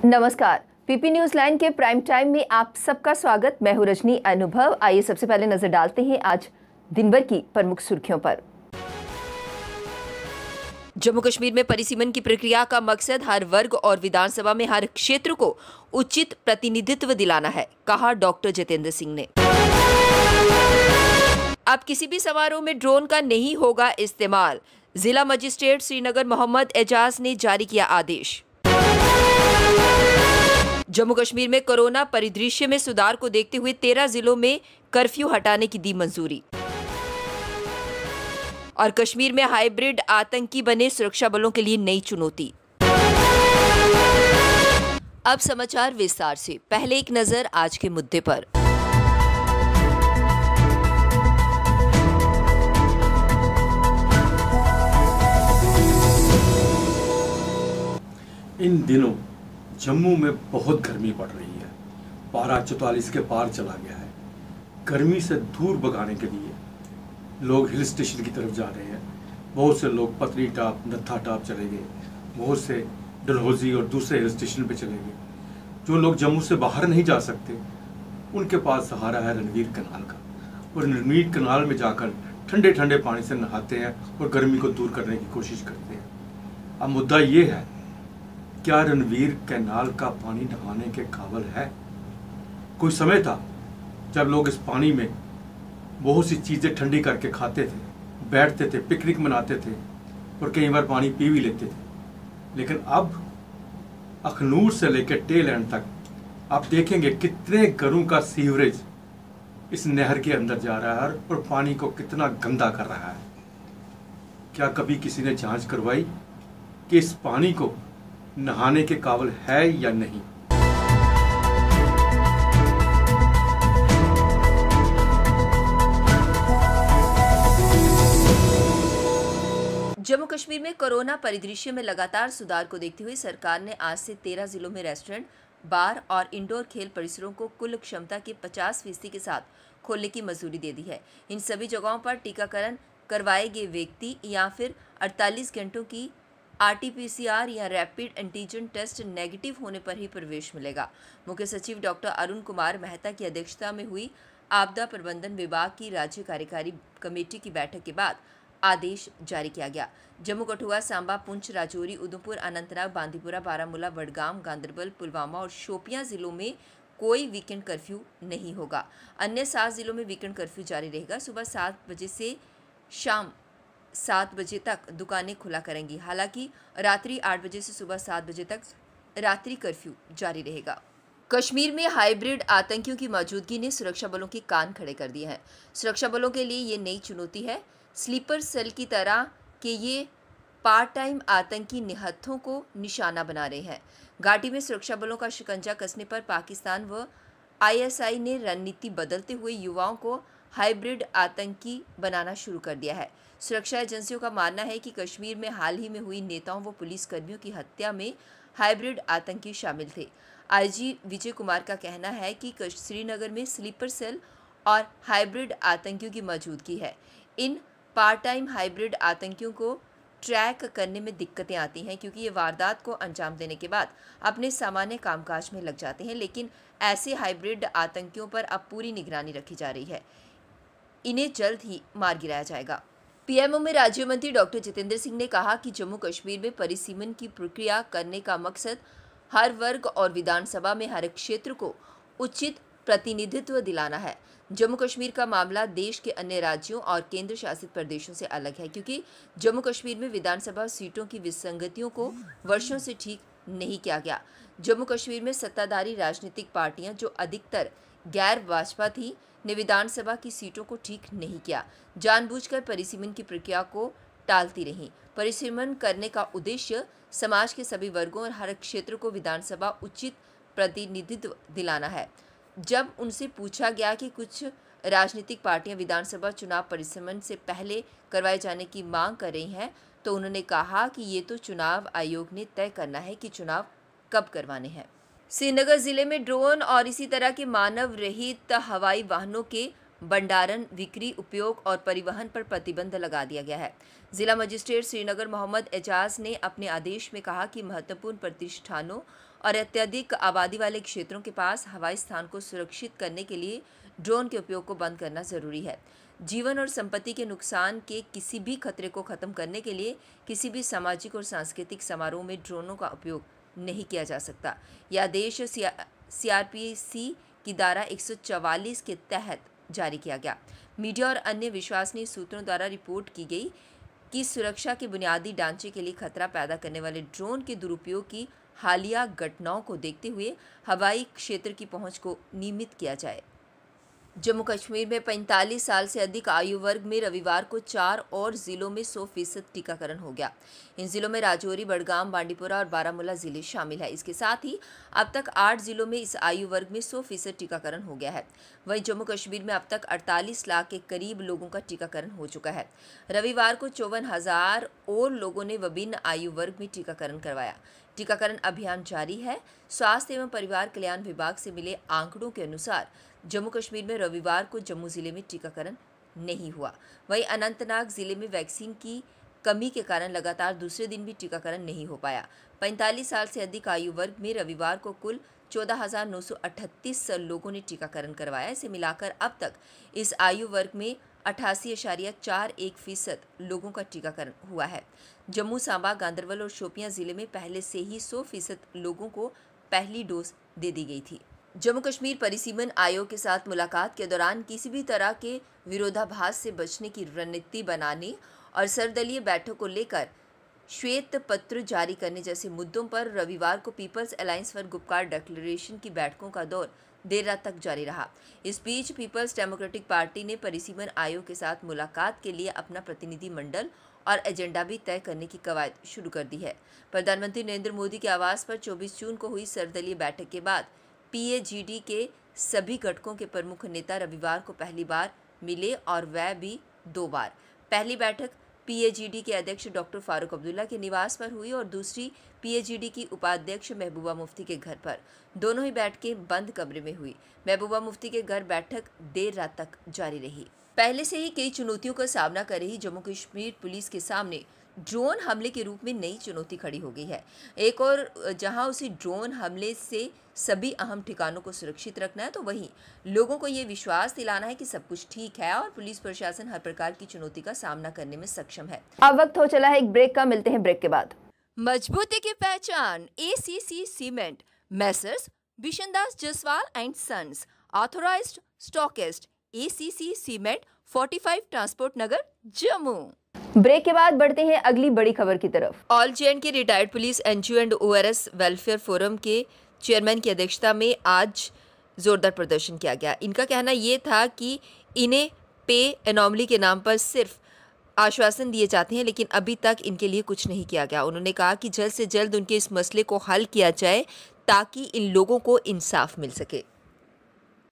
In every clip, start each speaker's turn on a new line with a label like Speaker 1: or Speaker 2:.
Speaker 1: नमस्कार, PP news line के prime time में आप सबका स्वागत। मैं हूं रजनी अनुभव। आइए सबसे पहले नजर डालते हैं आज दिन भर की प्रमुख सुर्खियों पर।
Speaker 2: जम्मू कश्मीर में परिसीमन की प्रक्रिया का मकसद हर वर्ग और विधानसभा में हर क्षेत्र को उचित प्रतिनिधित्व दिलाना है, कहा डॉक्टर जितेंद्र सिंह ने। अब किसी भी समारोह में ड्रोन का नहीं होगा इस्तेमाल, जिला मजिस्ट्रेट श्रीनगर मोहम्मद एजाज ने जारी किया आदेश। जम्मू कश्मीर में कोरोना परिदृश्य में सुधार को देखते हुए 13 जिलों में कर्फ्यू हटाने की दी मंजूरी। और कश्मीर में हाइब्रिड आतंकी बने सुरक्षा बलों के लिए नई चुनौती। अब समाचार विस्तार से। पहले एक नजर आज के मुद्दे पर।
Speaker 3: इन दिनों जम्मू में बहुत गर्मी पड़ रही है। पारा 44 के पार चला गया है। गर्मी से दूर भगाने के लिए लोग हिल स्टेशन की तरफ जा रहे हैं। बहुत से लोग पतनी टाप, नत्था टाप चले गए, बहुत से डलहौजी और दूसरे हिल स्टेशन पे चले गए। जो लोग जम्मू से बाहर नहीं जा सकते उनके पास सहारा है रणवीर कनाल का, और रणवीर कनाल में जाकर ठंडे ठंडे पानी से नहाते हैं और गर्मी को दूर करने की कोशिश करते हैं। अब मुद्दा ये है, क्या रणवीर कैनाल का पानी नहाने के काबिल है? कोई समय था जब लोग इस पानी में बहुत सी चीज़ें ठंडी करके खाते थे, बैठते थे, पिकनिक मनाते थे और कई बार पानी पी भी लेते थे। लेकिन अब अखनूर से लेकर टेल एंड तक आप देखेंगे कितने घरों का सीवरेज इस नहर के अंदर जा रहा है और पानी को कितना गंदा कर रहा है। क्या कभी किसी ने जांच करवाई कि इस पानी को नहाने के काबिल है या नहीं?
Speaker 2: जम्मू कश्मीर में कोरोना परिदृश्य में लगातार सुधार को देखते हुए सरकार ने आज से 13 जिलों में रेस्टोरेंट, बार और इंडोर खेल परिसरों को कुल क्षमता के 50% के साथ खोलने की मंजूरी दे दी है। इन सभी जगहों पर टीकाकरण करवाए गए व्यक्ति या फिर 48 घंटों की RT-PCR या रैपिड एंटीजन टेस्ट नेगेटिव होने पर ही प्रवेश मिलेगा। मुख्य सचिव डॉक्टर अरुण कुमार मेहता की अध्यक्षता में हुई आपदा प्रबंधन विभाग की राज्य कार्यकारी कमेटी की बैठक के बाद आदेश जारी किया गया। जम्मू, कठुआ, सांबा, पुंछ, राजौरी, उधमपुर, अनंतनाग, बांदीपुरा, बारामूला, बडगाम, गांदरबल, पुलवामा और शोपियां जिलों में कोई वीकेंड कर्फ्यू नहीं होगा। अन्य 7 जिलों में वीकेंड कर्फ्यू जारी रहेगा। सुबह 7 बजे से शाम 7 बजे तक दुकानें खुला करेंगी। हालांकि रात्रि 8 बजे से सुबह 7 बजे तक रात्रि कर्फ्यू जारी रहेगा। कश्मीर में हाइब्रिड आतंकियों की मौजूदगी ने सुरक्षा बलों के कान खड़े कर दिए हैं। सुरक्षा बलों के लिए ये नई चुनौती है। स्लीपर सेल की तरह के ये पार्ट टाइम आतंकी निहत्थों को निशाना बना रहे हैं। घाटी में सुरक्षा बलों का शिकंजा कसने पर पाकिस्तान व ISI ने रणनीति बदलते हुए युवाओं को हाइब्रिड आतंकी बनाना शुरू कर दिया है। सुरक्षा एजेंसियों का मानना है कि कश्मीर में हाल ही में हुई नेताओं व पुलिसकर्मियों की हत्या में हाइब्रिड आतंकी शामिल थे। IG विजय कुमार का कहना है कि श्रीनगर में स्लीपर सेल और हाइब्रिड आतंकियों की मौजूदगी है। इन पार्ट टाइम हाइब्रिड आतंकियों को ट्रैक करने में दिक्कतें आती हैं क्योंकि ये वारदात को अंजाम देने के बाद अपने सामान्य कामकाज में लग जाते हैं। लेकिन ऐसे हाइब्रिड आतंकियों पर अब पूरी निगरानी रखी जा रही है। इन्हें जल्द ही मार गिराया जाएगा। PMO में राज्य मंत्री डॉक्टर जितेंद्र सिंह ने कहा कि जम्मू कश्मीर में परिसीमन की प्रक्रिया करने का मकसद हर वर्ग और विधानसभा में हर क्षेत्र को उचित प्रतिनिधित्व दिलाना है। जम्मू कश्मीर का मामला देश के अन्य राज्यों और केंद्र शासित प्रदेशों से अलग है क्योंकि जम्मू कश्मीर में विधानसभा सीटों की विसंगतियों को वर्षों से ठीक नहीं किया गया। जम्मू कश्मीर में सत्ताधारी राजनीतिक पार्टियां जो अधिकतर गैर भाजपा थी ने विधानसभा की सीटों को ठीक नहीं किया, जानबूझकर परिसीमन की प्रक्रिया को टालती रहीं। परिसीमन करने का उद्देश्य समाज के सभी वर्गों और हर क्षेत्र को विधानसभा उचित प्रतिनिधित्व दिलाना है। जब उनसे पूछा गया कि कुछ राजनीतिक पार्टियां विधानसभा चुनाव परिसीमन से पहले करवाए जाने की मांग कर रही हैं, तो उन्होंने कहा कि ये तो चुनाव आयोग ने तय करना है कि चुनाव कब करवाने हैं। श्रीनगर जिले में ड्रोन और इसी तरह के मानव रहित हवाई वाहनों के भंडारण, बिक्री, उपयोग और परिवहन पर प्रतिबंध लगा दिया गया है। जिला मजिस्ट्रेट श्रीनगर मोहम्मद एजाज ने अपने आदेश में कहा कि महत्वपूर्ण प्रतिष्ठानों और अत्यधिक आबादी वाले क्षेत्रों के पास हवाई स्थान को सुरक्षित करने के लिए ड्रोन के उपयोग को बंद करना जरूरी है। जीवन और संपत्ति के नुकसान के किसी भी खतरे को खत्म करने के लिए किसी भी सामाजिक और सांस्कृतिक समारोह में ड्रोनों का उपयोग नहीं किया जा सकता। यह आदेश सीआरपीसी की धारा 144 के तहत जारी किया गया। मीडिया और अन्य विश्वसनीय सूत्रों द्वारा रिपोर्ट की गई कि सुरक्षा के बुनियादी ढांचे के लिए खतरा पैदा करने वाले ड्रोन के दुरुपयोग की हालिया घटनाओं को देखते हुए हवाई क्षेत्र की पहुंच को नियमित किया जाए। जम्मू कश्मीर में 45 साल से अधिक आयु वर्ग में रविवार को 4 और जिलों में 100% टीकाकरण हो गया। इन जिलों में राजौरी, बडगाम, बांडीपुरा और बारामूला जिले शामिल हैं। इसके साथ ही अब तक 8 जिलों में इस आयु वर्ग में 100% टीकाकरण हो गया है। वहीं जम्मू कश्मीर में अब तक 48 लाख के करीब लोगों का टीकाकरण हो चुका है। रविवार को 54,000 और लोगों ने विभिन्न आयु वर्ग में टीकाकरण करवाया। टीकाकरण अभियान जारी है। स्वास्थ्य एवं परिवार कल्याण विभाग से मिले आंकड़ों के अनुसार जम्मू कश्मीर में रविवार को जम्मू जिले में टीकाकरण नहीं हुआ। वहीं अनंतनाग जिले में वैक्सीन की कमी के कारण लगातार दूसरे दिन भी टीकाकरण नहीं हो पाया। 45 साल से अधिक आयु वर्ग में रविवार को कुल 14,938 लोगों ने टीकाकरण करवाया। इसे मिलाकर अब तक इस आयु वर्ग में 88.41% लोगों का टीकाकरण हुआ है। जम्मू, सांबा, गांदरबल और शोपियां जिले में पहले से ही 100% लोगों को पहली डोज दे दी गई थी। जम्मू कश्मीर परिसीमन आयोग के साथ मुलाकात के दौरान किसी भी तरह के विरोधाभास से बचने की रणनीति बनाने और सर्वदलीय बैठक को लेकर श्वेत पत्र जारी करने जैसे मुद्दों पर रविवार को people's alliance for Gupkar declaration की बैठकों का दौर देर रात तक जारी रहा। इस बीच पीपल्स डेमोक्रेटिक पार्टी ने परिसीमन आयोग के साथ मुलाकात के लिए अपना प्रतिनिधि मंडल और एजेंडा भी तय करने की कवायद शुरू कर दी है। प्रधानमंत्री नरेंद्र मोदी के आवास पर 24 जून को हुई सर्वदलीय बैठक के बाद पीएजीडी के सभी घटकों के प्रमुख नेता रविवार को पहली बार मिले और वह भी 2 बार। पहली बैठक पीएजीडी के अध्यक्ष डॉक्टर फारूक अब्दुल्ला के निवास पर हुई और दूसरी पीएजीडी की उपाध्यक्ष महबूबा मुफ्ती के घर पर। दोनों ही बैठकें बंद कमरे में हुई। महबूबा मुफ्ती के घर बैठक देर रात तक जारी रही। पहले से ही कई चुनौतियों का सामना कर रही जम्मू कश्मीर पुलिस के सामने ड्रोन हमले के रूप में नई चुनौती खड़ी हो गई है। एक और जहां उसी ड्रोन हमले से सभी अहम ठिकानों को सुरक्षित रखना है, तो वहीं लोगों को ये विश्वास दिलाना है कि सब कुछ ठीक है और पुलिस प्रशासन हर प्रकार की चुनौती का सामना करने में सक्षम है।
Speaker 1: अब वक्त हो चला है एक ब्रेक का। मिलते हैं ब्रेक के बाद।
Speaker 2: मजबूती की पहचान ACC cement, messrs Bishandas Jaswal and sons, authorised stockist, ACC cement, 45 transport Nagar, Jammu.
Speaker 1: Break के बाद बढ़ते हैं अगली बड़ी खबर की तरफ।
Speaker 2: All J and K retired police NGO and ORS welfare forum के चेयरमैन की अध्यक्षता में आज जोरदार प्रदर्शन किया गया। इनका कहना ये था कि इन्हें पे एनॉमली के नाम पर सिर्फ आश्वासन दिए जाते हैं, लेकिन अभी तक इनके लिए कुछ नहीं किया गया। उन्होंने कहा कि जल्द से जल्द उनके इस मसले को हल किया जाए ताकि इन लोगों को इंसाफ मिल सके।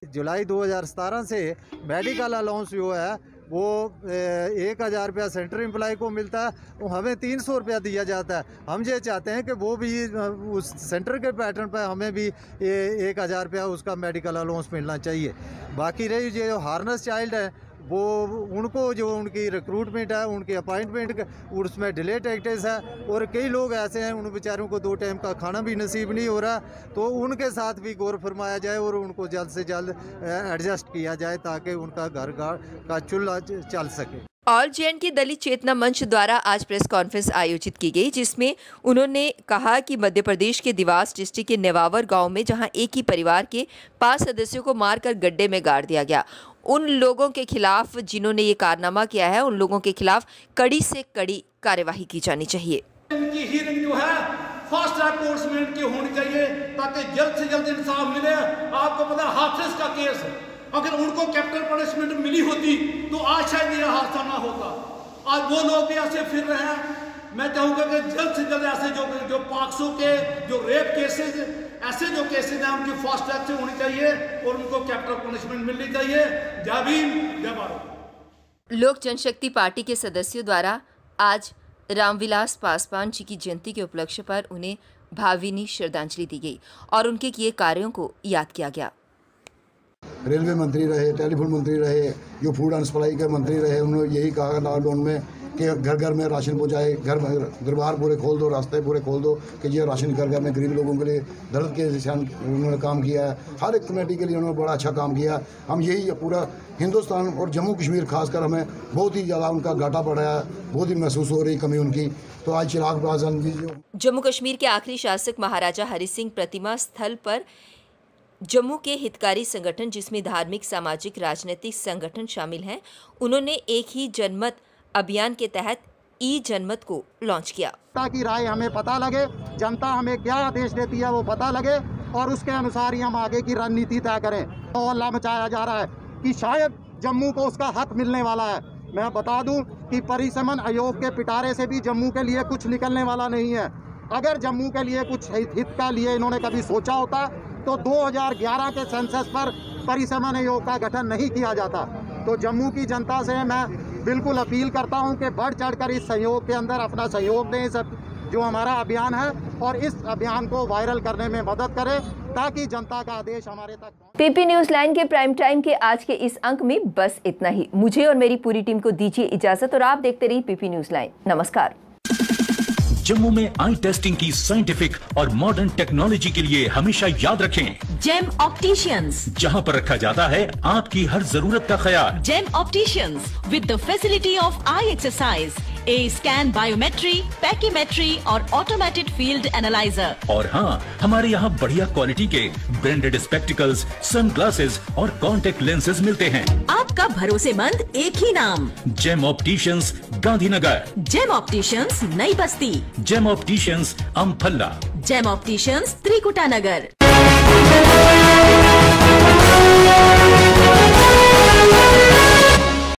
Speaker 4: जुलाई 2017 से मेडिकल अलाउंस जो है वो 1,000 रुपया सेंट्रल एम्प्लॉय को मिलता है, वो हमें 300 रुपया दिया जाता है। हम ये चाहते हैं कि वो भी उस सेंटर के पैटर्न पर हमें भी 1,000 रुपया उसका मेडिकल अलाउंस मिलना चाहिए। बाकी रही जो हार्नस चाइल्ड है वो उनको जो उनकी रिक्रूटमेंट है, उनकी अपॉइंटमेंट उसमें डिले टैक्टिस है, और कई लोग ऐसे हैं उन बेचारों को 2 टाइम का खाना भी नसीब नहीं हो रहा, तो उनके साथ भी गौर फरमाया जाए और उनको जल्द से जल्द एडजस्ट किया जाए ताकि उनका घर का चूल्हा चल सके।
Speaker 2: ऑल जे&के दलित चेतना मंच द्वारा आज प्रेस कॉन्फ्रेंस आयोजित की गई, जिसमें उन्होंने कहा कि मध्य प्रदेश के देवास डिस्ट्रिक्ट के नेवावर गांव में जहां एक ही परिवार के 5 सदस्यों को मारकर गड्ढे में गाड़ दिया गया, उन लोगों के खिलाफ जिन्होंने ये कारनामा किया है, उन लोगों के खिलाफ कड़ी से कड़ी कार्यवाही की जानी चाहिए।
Speaker 5: उनकी हीरिंग जो है फास्ट ट्रैक कोर्ट की होनी चाहिए ताकि जल्द से जल्द इंसाफ मिले। आपको पता है हाथरस का केस, अगर उनको कैपिटल पनिशमेंट मिली होती तो आज शायद ये हादसा ना होता। आज वो लोग भी ऐसे फिर रहे हैं। मैं चाहूँगा कि जल्द से जल्द ऐसे जो पाक्सो के जो रेप केसेस, ऐसे जो केसेस हैं उनकी फास्ट ट्रैक से होनी चाहिए और उनको कैपिटल पनिशमेंट मिलनी चाहिए। जय भीम, जय भारत।
Speaker 2: लोक जनशक्ति पार्टी के सदस्यों द्वारा आज रामविलास पासवान जी की जयंती के उपलक्ष्य पर उन्हें भावभीनी श्रद्धांजलि दी गई और उनके किए कार्यों को याद किया गया।
Speaker 6: रेलवे मंत्री रहे, टेलीफोन मंत्री रहे, जो फूड एंड सप्लाई के मंत्री रहे, उन्होंने यही कहा लॉकडाउन में कि घर घर में राशन पहुँचाए, दरबार पूरे खोल दो, रास्ते पूरे खोल दो कि ये राशन घर घर में गरीब लोगों के लिए दर्द के निशान उन्होंने काम किया है। हर एक कमेटी के लिए उन्होंने बड़ा अच्छा काम किया। हम यही पूरा हिंदुस्तान और जम्मू कश्मीर खासकर हमें बहुत ही ज़्यादा उनका घाटा पड़ा है, बहुत ही महसूस हो रही कमी उनकी। तो आज चिराग पासवान जी
Speaker 2: जम्मू कश्मीर के आखिरी शासक महाराजा हरि सिंह प्रतिमा स्थल पर जम्मू के हितकारी संगठन, जिसमें धार्मिक, सामाजिक, राजनीतिक संगठन शामिल हैं, उन्होंने एक ही जनमत अभियान के तहत ई जनमत को लॉन्च किया
Speaker 7: ताकि राय हमें पता लगे, जनता हमें क्या आदेश देती है वो पता लगे और उसके अनुसार ही हम आगे की रणनीति तय करें। तो हल्ला मचाया जा रहा है कि शायद जम्मू को उसका हक मिलने वाला है। मैं बता दूं कि परिसमन आयोग के पिटारे से भी जम्मू के लिए कुछ निकलने वाला नहीं है। अगर जम्मू के लिए कुछ हित का लिए इन्होंने कभी सोचा होता तो 2011 के सेंसस पर परिसमन आयोग का गठन नहीं किया जाता। तो जम्मू की जनता से मैं बिल्कुल अपील करता हूं कि बढ़ चढ़कर इस सहयोग के अंदर अपना सहयोग दें, सब जो हमारा अभियान है, और इस अभियान को वायरल करने में मदद करें ताकि जनता का आदेश हमारे तक।
Speaker 1: पीपी न्यूज लाइन के प्राइम टाइम के आज के इस अंक में बस इतना ही। मुझे और मेरी पूरी टीम को दीजिए इजाजत और आप देखते रहिए पीपी न्यूज लाइन। नमस्कार।
Speaker 8: जम्मू में आई टेस्टिंग की साइंटिफिक और मॉडर्न टेक्नोलॉजी के लिए हमेशा याद रखें
Speaker 9: जेम ऑप्टिशियंस,
Speaker 8: जहां पर रखा जाता है आपकी हर जरूरत का ख्याल।
Speaker 9: Gem opticians with the facility of eye exercise, A scan, biometry, pachymetry और ऑटोमेटेड फील्ड एनालाइजर।
Speaker 8: और हाँ, हमारे यहाँ बढ़िया क्वालिटी के ब्रांडेड स्पेक्टिकल्स, सनग्लासेस और कॉन्टेक्ट लेंसेज मिलते हैं।
Speaker 9: आपका भरोसेमंद एक ही नाम,
Speaker 8: Gem opticians, Gandhinagar.
Speaker 9: Gem opticians, Nai Basti.
Speaker 8: Gem opticians, Amphalla.
Speaker 9: Gem opticians, Trikuta नगर।